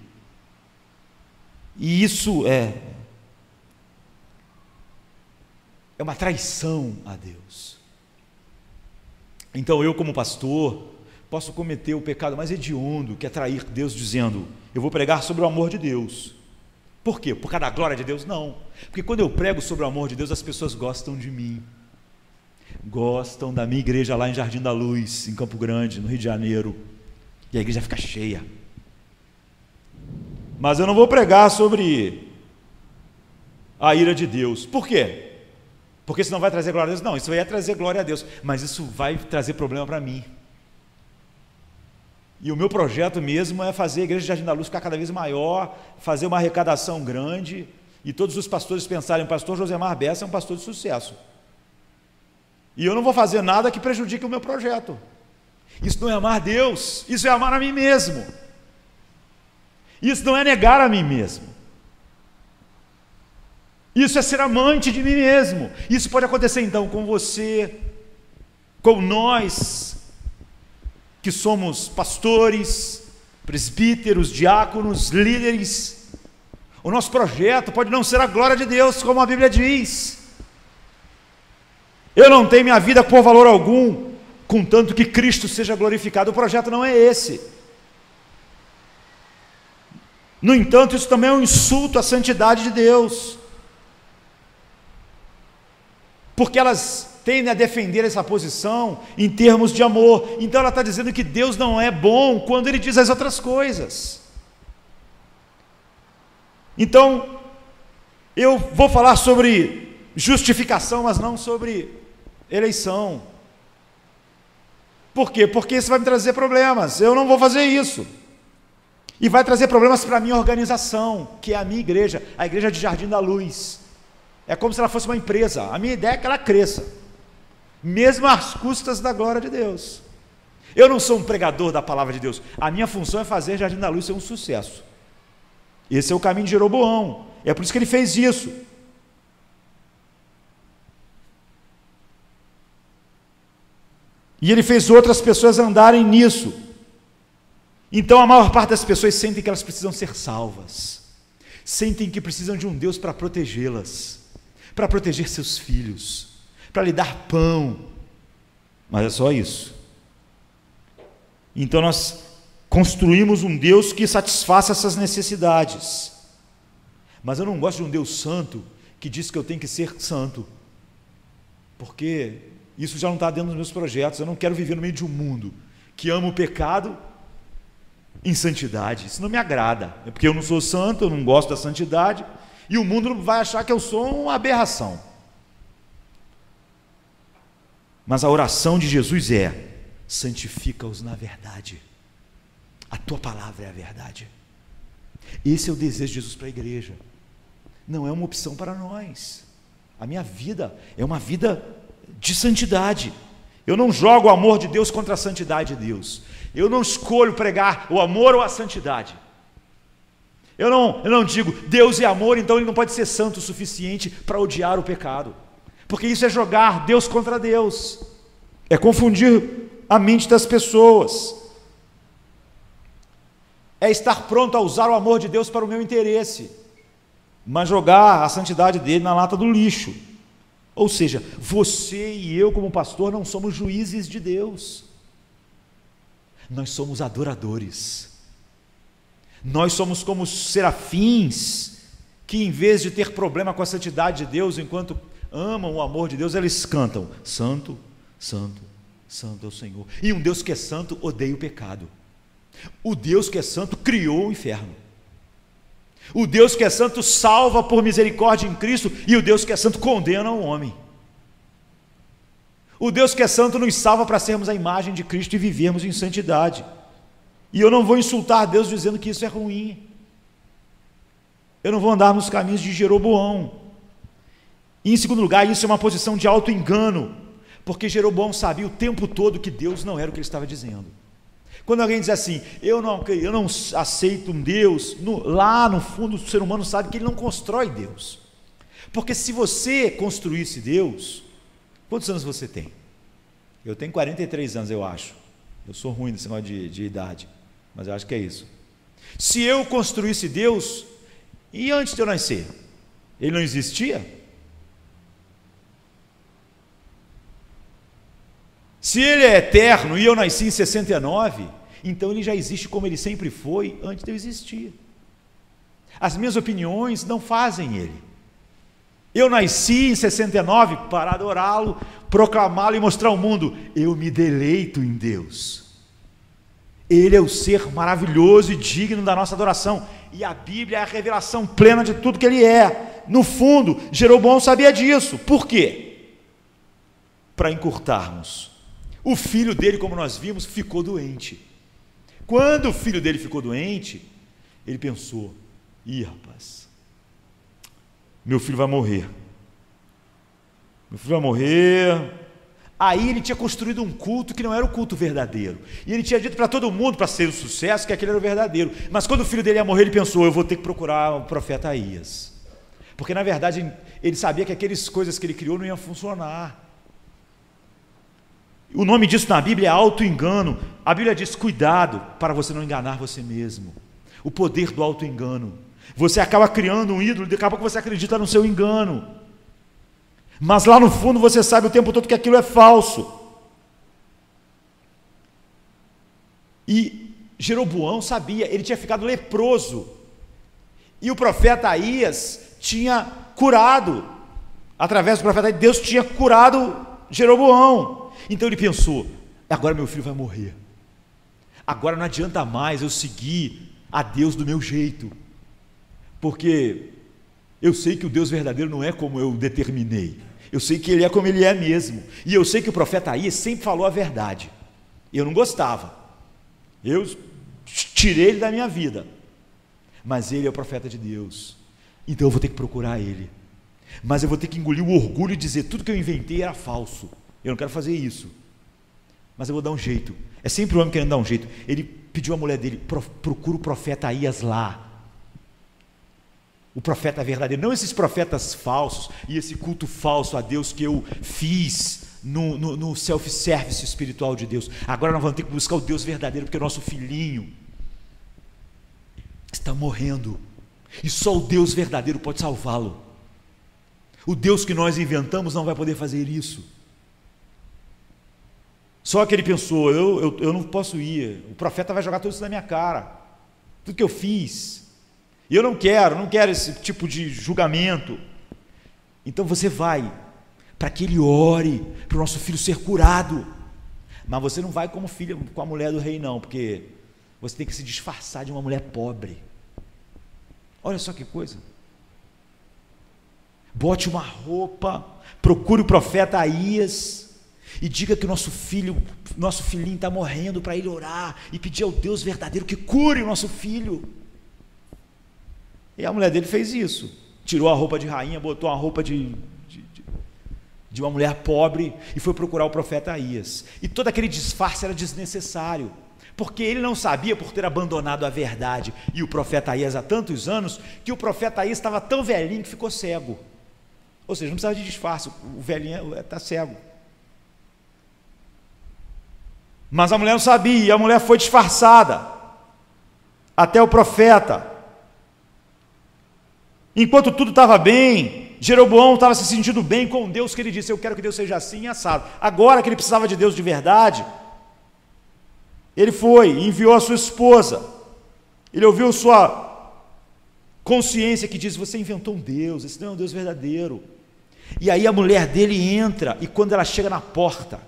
E isso é uma traição a Deus. Então eu, como pastor, posso cometer o pecado mais hediondo, que é trair Deus, dizendo: eu vou pregar sobre o amor de Deus. Por quê? Por causa da glória de Deus? Não. Porque quando eu prego sobre o amor de Deus, as pessoas gostam de mim. Gostam da minha igreja lá em Jardim da Luz, em Campo Grande, no Rio de Janeiro. E a igreja fica cheia. Mas eu não vou pregar sobre a ira de Deus. Por quê? Porque isso não vai trazer glória a Deus? Não, isso vai trazer glória a Deus, mas isso vai trazer problema para mim. E o meu projeto mesmo é fazer a igreja de Jardim da Luz ficar cada vez maior, fazer uma arrecadação grande, e todos os pastores pensarem: o pastor Josemar Bessa é um pastor de sucesso. E eu não vou fazer nada que prejudique o meu projeto. Isso não é amar Deus, isso é amar a mim mesmo. Isso não é negar a mim mesmo. Isso é ser amante de mim mesmo. Isso pode acontecer então com você, com nós, que somos pastores, presbíteros, diáconos, líderes. O nosso projeto pode não ser a glória de Deus, como a Bíblia diz. Eu não tenho minha vida por valor algum, contanto que Cristo seja glorificado. O projeto não é esse. No entanto, isso também é um insulto à santidade de Deus, porque elas tendem a defender essa posição em termos de amor. Então ela está dizendo que Deus não é bom quando Ele diz as outras coisas. Então, eu vou falar sobre justificação, mas não sobre eleição. Por quê? Porque isso vai me trazer problemas. Eu não vou fazer isso. E vai trazer problemas para a minha organização, que é a minha igreja, a igreja de Jardim da Luz. É como se ela fosse uma empresa. A minha ideia é que ela cresça, mesmo às custas da glória de Deus. Eu não sou um pregador da palavra de Deus. A minha função é fazer Jardim da Luz ser um sucesso. Esse é o caminho de Jeroboão. É por isso que ele fez isso. E ele fez outras pessoas andarem nisso. Então a maior parte das pessoas sentem que elas precisam ser salvas. Sentem que precisam de um Deus para protegê-las, para proteger seus filhos, para lhe dar pão. Mas é só isso. Então nós construímos um Deus que satisfaça essas necessidades. Mas eu não gosto de um Deus santo que diz que eu tenho que ser santo, porque isso já não está dentro dos meus projetos. Eu não quero viver no meio de um mundo que ama o pecado em santidade. Isso não me agrada, é porque eu não sou santo, eu não gosto da santidade, e o mundo vai achar que eu sou uma aberração. Mas a oração de Jesus é: santifica-os na verdade, a tua palavra é a verdade. Esse é o desejo de Jesus para a igreja, não é uma opção para nós. A minha vida é uma vida de santidade. Eu não jogo o amor de Deus contra a santidade de Deus. Eu não escolho pregar o amor ou a santidade. Eu não digo Deus é amor, então Ele não pode ser santo o suficiente para odiar o pecado, porque isso é jogar Deus contra Deus, é confundir a mente das pessoas, é estar pronto a usar o amor de Deus para o meu interesse, mas jogar a santidade dele na lata do lixo. Ou seja, você e eu, como pastor, não somos juízes de Deus, nós somos adoradores. Nós somos como os serafins, que em vez de ter problema com a santidade de Deus, enquanto amam o amor de Deus, eles cantam: santo, santo, santo é o Senhor. E um Deus que é santo odeia o pecado. O Deus que é santo criou o inferno. O Deus que é santo salva por misericórdia em Cristo, e o Deus que é santo condena o homem. O Deus que é santo nos salva para sermos a imagem de Cristo e vivermos em santidade. E eu não vou insultar Deus dizendo que isso é ruim. Eu não vou andar nos caminhos de Jeroboão. E em segundo lugar, isso é uma posição de auto-engano, porque Jeroboão sabia o tempo todo que Deus não era o que ele estava dizendo. Quando alguém diz assim: eu não aceito um Deus, lá no fundo o ser humano sabe que ele não constrói Deus. Porque se você construísse Deus, quantos anos você tem? Eu tenho 43 anos, eu acho. Eu sou ruim nesse negócio de idade, mas eu acho que é isso. Se eu construísse Deus, E antes de eu nascer, ele não existia? Se ele é eterno e eu nasci em 69, então ele já existe como ele sempre foi antes de eu existir. As minhas opiniões não fazem ele. Eu nasci em 69 para adorá-lo, proclamá-lo e mostrar ao mundo: eu me deleito em Deus. Ele é o ser maravilhoso e digno da nossa adoração. E a Bíblia é a revelação plena de tudo que ele é. No fundo, Jeroboão sabia disso. Por quê? Para encurtarmos. O filho dele, como nós vimos, ficou doente. Quando o filho dele ficou doente, ele pensou: ih, rapaz, meu filho vai morrer. Meu filho vai morrer. Aí ele tinha construído um culto que não era o culto verdadeiro. E ele tinha dito para todo mundo, para ser um sucesso, que aquele era o verdadeiro. Mas quando o filho dele ia morrer, ele pensou: eu vou ter que procurar o profeta Aías. Porque na verdade ele sabia que aquelas coisas que ele criou não iam funcionar. O nome disso na Bíblia é auto-engano. A Bíblia diz: cuidado para você não enganar você mesmo. O poder do auto-engano. Você acaba criando um ídolo, daqui a pouco você acredita no seu engano. Mas lá no fundo você sabe o tempo todo que aquilo é falso. E Jeroboão sabia, ele tinha ficado leproso. E o profeta Aías tinha curado, através do profeta Aías, Deus tinha curado Jeroboão. Então ele pensou: agora meu filho vai morrer. Agora não adianta mais eu seguir a Deus do meu jeito. Porque eu sei que o Deus verdadeiro não é como eu determinei. Eu sei que ele é como ele é mesmo. E eu sei que o profeta Aías sempre falou a verdade. Eu não gostava. Eu tirei ele da minha vida. Mas ele é o profeta de Deus. Então eu vou ter que procurar ele. Mas eu vou ter que engolir o orgulho e dizer: tudo que eu inventei era falso. Eu não quero fazer isso. Mas eu vou dar um jeito. É sempre o homem querendo dar um jeito. Ele pediu à mulher dele: procura o profeta Aías lá. O profeta verdadeiro, não esses profetas falsos e esse culto falso a Deus que eu fiz no self-service espiritual de Deus. Agora nós vamos ter que buscar o Deus verdadeiro, porque o nosso filhinho está morrendo e só o Deus verdadeiro pode salvá-lo. O Deus que nós inventamos não vai poder fazer isso. Só que ele pensou: eu não posso ir, o profeta vai jogar tudo isso na minha cara, tudo que eu fiz. E eu não quero esse tipo de julgamento. Então você vai, para que ele ore, para o nosso filho ser curado. Mas você não vai como filho, com a mulher do rei não, porque você tem que se disfarçar de uma mulher pobre. Olha só que coisa. Bote uma roupa, procure o profeta Aías e diga que nosso filhinho está morrendo, para ele orar e pedir ao Deus verdadeiro que cure o nosso filho. E a mulher dele fez isso, tirou a roupa de rainha, botou a roupa de uma mulher pobre e foi procurar o profeta Aías. E todo aquele disfarce era desnecessário, porque ele não sabia, por ter abandonado a verdade e o profeta Aías há tantos anos, que o profeta Aías estava tão velhinho que ficou cego. Ou seja, não precisava de disfarce, o velhinho está cego. Mas a mulher não sabia, e a mulher foi disfarçada até o profeta. Enquanto tudo estava bem, Jeroboão estava se sentindo bem com Deus, que ele disse: eu quero que Deus seja assim e assado. Agora que ele precisava de Deus de verdade, ele foi e enviou a sua esposa. Ele ouviu sua consciência que diz: você inventou um Deus, esse não é um Deus verdadeiro. E aí a mulher dele entra, e quando ela chega na porta,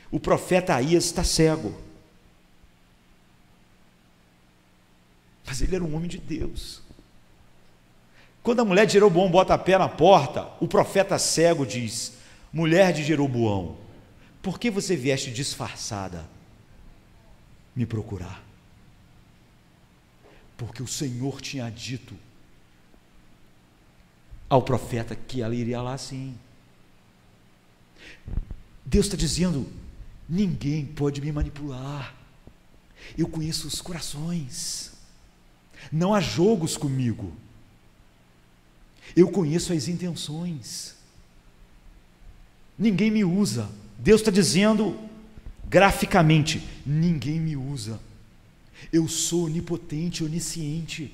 o profeta Aías está cego. Mas ele era um homem de Deus. Quando a mulher de Jeroboão bota a pé na porta, o profeta cego diz: mulher de Jeroboão, por que você vieste disfarçada me procurar? Porque o Senhor tinha dito ao profeta que ela iria lá sim. Deus está dizendo: ninguém pode me manipular, eu conheço os corações, não há jogos comigo. Eu conheço as intenções. Ninguém me usa. Deus está dizendo graficamente: ninguém me usa. Eu sou onipotente, onisciente.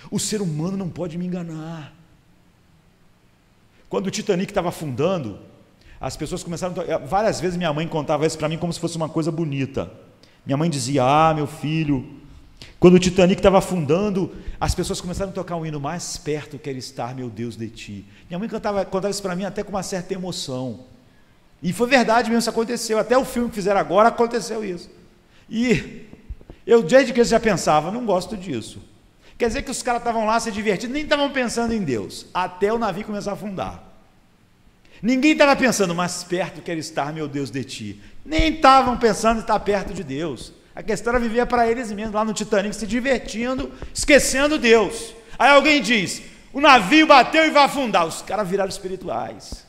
O ser humano não pode me enganar. Quando o Titanic estava afundando, as pessoas começaram a... Várias vezes minha mãe contava isso para mim como se fosse uma coisa bonita. Minha mãe dizia: ah, meu filho, quando o Titanic estava afundando, as pessoas começaram a tocar um hino: mais perto quero estar, meu Deus, de ti. Minha mãe contava isso para mim até com uma certa emoção. E foi verdade mesmo, isso aconteceu. Até o filme que fizeram agora aconteceu isso. E eu desde que eu já pensava: não gosto disso. Quer dizer que os caras estavam lá se divertindo, nem estavam pensando em Deus, até o navio começar a afundar. Ninguém estava pensando: mais perto quero estar, meu Deus, de ti. Nem estavam pensando em estar perto de Deus. A questão era viver para eles mesmos, lá no Titanic, se divertindo, esquecendo Deus. Aí alguém diz: o navio bateu e vai afundar. Os caras viraram espirituais.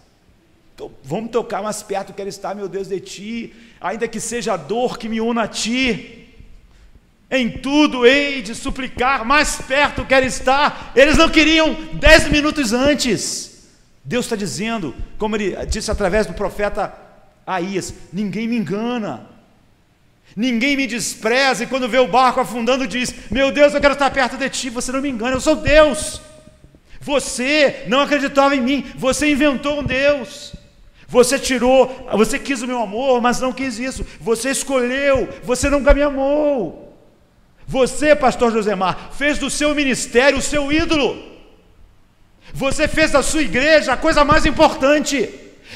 Então, vamos tocar: mais perto quero estar, meu Deus, de ti, ainda que seja a dor que me una a ti. Em tudo hei de suplicar, mais perto quero estar. Eles não queriam 10 minutos antes. Deus está dizendo, como ele disse através do profeta Aías: ninguém me engana, ninguém me despreza, e quando vê o barco afundando diz: meu Deus, eu quero estar perto de ti. Você não me engana, eu sou Deus. Você não acreditava em mim, você inventou um Deus. Você quis o meu amor, mas não quis isso. Você escolheu, você nunca me amou. Você, pastor Josemar, fez do seu ministério o seu ídolo. Você fez da sua igreja a coisa mais importante.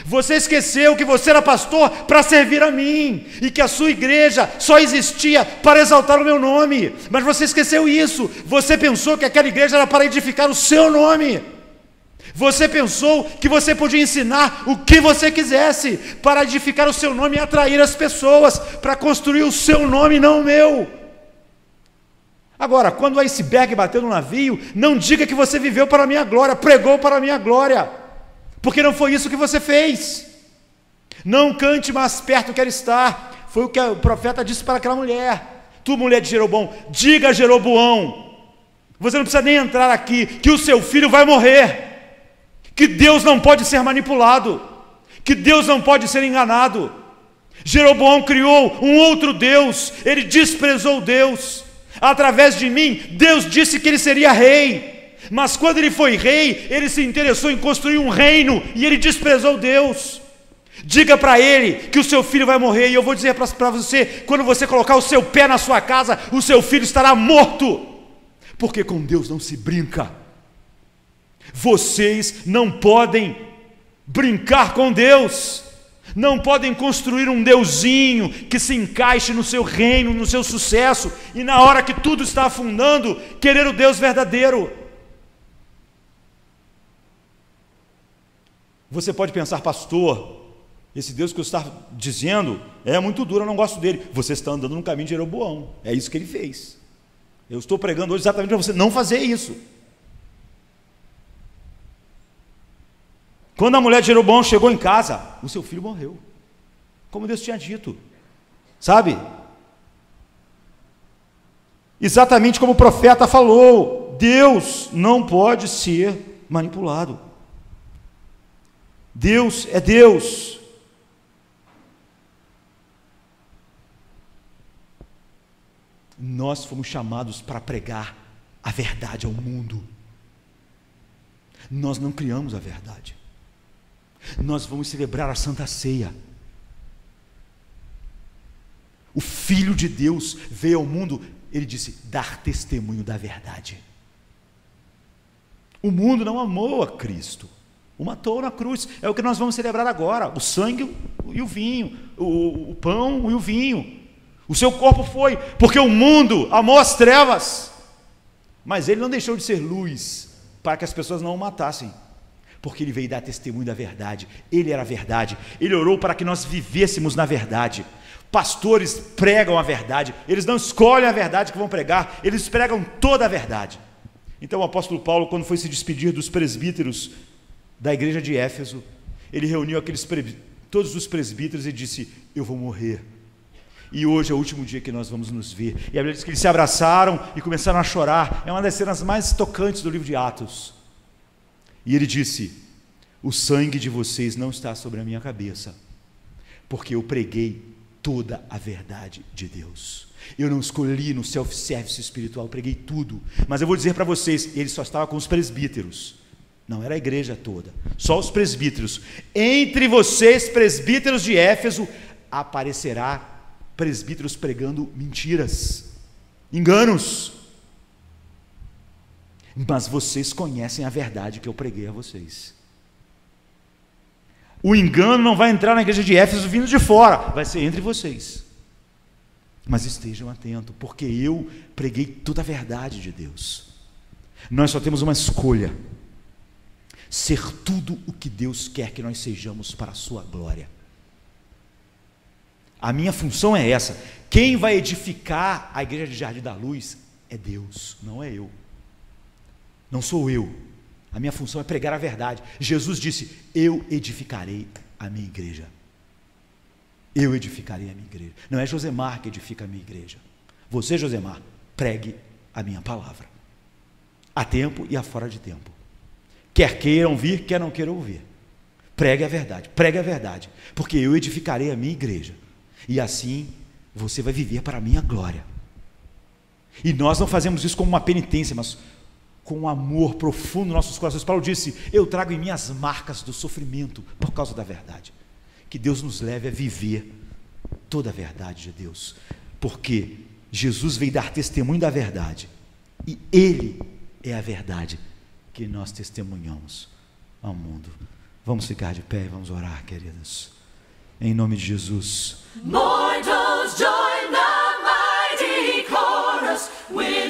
Você esqueceu que você era pastor para servir a mim, e que a sua igreja só existia para exaltar o meu nome. Mas você esqueceu isso. Você pensou que aquela igreja era para edificar o seu nome. Você pensou que você podia ensinar o que você quisesse para edificar o seu nome e atrair as pessoas, para construir o seu nome, não o meu. Agora, quando o iceberg bateu no navio, não diga que você viveu para a minha glória, pregou para a minha glória, porque não foi isso que você fez. Não cante: mais perto quero estar. Foi o que o profeta disse para aquela mulher. Tu, mulher de Jeroboão, diga a Jeroboão: você não precisa nem entrar aqui, que o seu filho vai morrer, que Deus não pode ser manipulado, que Deus não pode ser enganado. Jeroboão criou um outro Deus, ele desprezou Deus. Através de mim, Deus disse que ele seria rei, mas quando ele foi rei, ele se interessou em construir um reino, e ele desprezou Deus. Diga para ele que o seu filho vai morrer, e eu vou dizer para você: quando você colocar o seu pé na sua casa, o seu filho estará morto, porque com Deus não se brinca. Vocês não podem brincar com Deus, não podem construir um deusinho que se encaixe no seu reino, no seu sucesso, e na hora que tudo está afundando, querer o Deus verdadeiro. Você pode pensar: pastor, esse Deus que eu estou dizendo é muito duro, eu não gosto dele. Você está andando no caminho de Jeroboão, é isso que ele fez. Eu estou pregando hoje exatamente para você não fazer isso. Quando a mulher de Jeroboão chegou em casa, o seu filho morreu, como Deus tinha dito, sabe? Exatamente como o profeta falou. Deus não pode ser manipulado. Deus é Deus. Nós fomos chamados para pregar a verdade ao mundo. Nós não criamos a verdade. Nós vamos celebrar a Santa Ceia. O Filho de Deus veio ao mundo, ele disse: dar testemunho da verdade. O mundo não amou a Cristo, o matou na cruz. É o que nós vamos celebrar agora: o sangue e o vinho, o pão e o vinho. O seu corpo foi, porque o mundo amou as trevas, mas ele não deixou de ser luz para que as pessoas não o matassem, porque ele veio dar testemunho da verdade. Ele era a verdade, ele orou para que nós vivêssemos na verdade. Pastores pregam a verdade, eles não escolhem a verdade que vão pregar, eles pregam toda a verdade. Então o apóstolo Paulo, quando foi se despedir dos presbíteros da igreja de Éfeso, ele reuniu todos os presbíteros e disse: eu vou morrer, e hoje é o último dia que nós vamos nos ver. E a Bíblia diz que eles se abraçaram e começaram a chorar. É uma das cenas mais tocantes do livro de Atos. E ele disse: o sangue de vocês não está sobre a minha cabeça, porque eu preguei toda a verdade de Deus. Eu não escolhi no self-service espiritual, preguei tudo, mas eu vou dizer para vocês, ele só estava com os presbíteros, não era a igreja toda, só os presbíteros. Entre vocês, presbíteros de Éfeso, aparecerá presbíteros pregando mentiras, enganos, mas vocês conhecem a verdade que eu preguei a vocês. O engano não vai entrar na igreja de Éfeso vindo de fora, vai ser entre vocês. Mas estejam atentos, porque eu preguei toda a verdade de Deus. Nós só temos uma escolha: ser tudo o que Deus quer que nós sejamos para a sua glória. A minha função é essa. Quem vai edificar a igreja de Jardim da Luz é Deus, não é eu. Não sou eu. A minha função é pregar a verdade. Jesus disse: eu edificarei a minha igreja. Eu edificarei a minha igreja. Não é Josemar que edifica a minha igreja. Você, Josemar, pregue a minha palavra, a tempo e a fora de tempo. Quer queiram vir, quer não queiram ouvir. Pregue a verdade, porque eu edificarei a minha igreja. E assim você vai viver para a minha glória. E nós não fazemos isso como uma penitência, mas com um amor profundo nos nossos corações. Paulo disse: eu trago em mim as marcas do sofrimento por causa da verdade. Que Deus nos leve a viver toda a verdade de Deus, porque Jesus veio dar testemunho da verdade, e Ele é a verdade que nós testemunhamos ao mundo. Vamos ficar de pé e vamos orar, queridos, em nome de Jesus.
Mortals join the mighty chorus with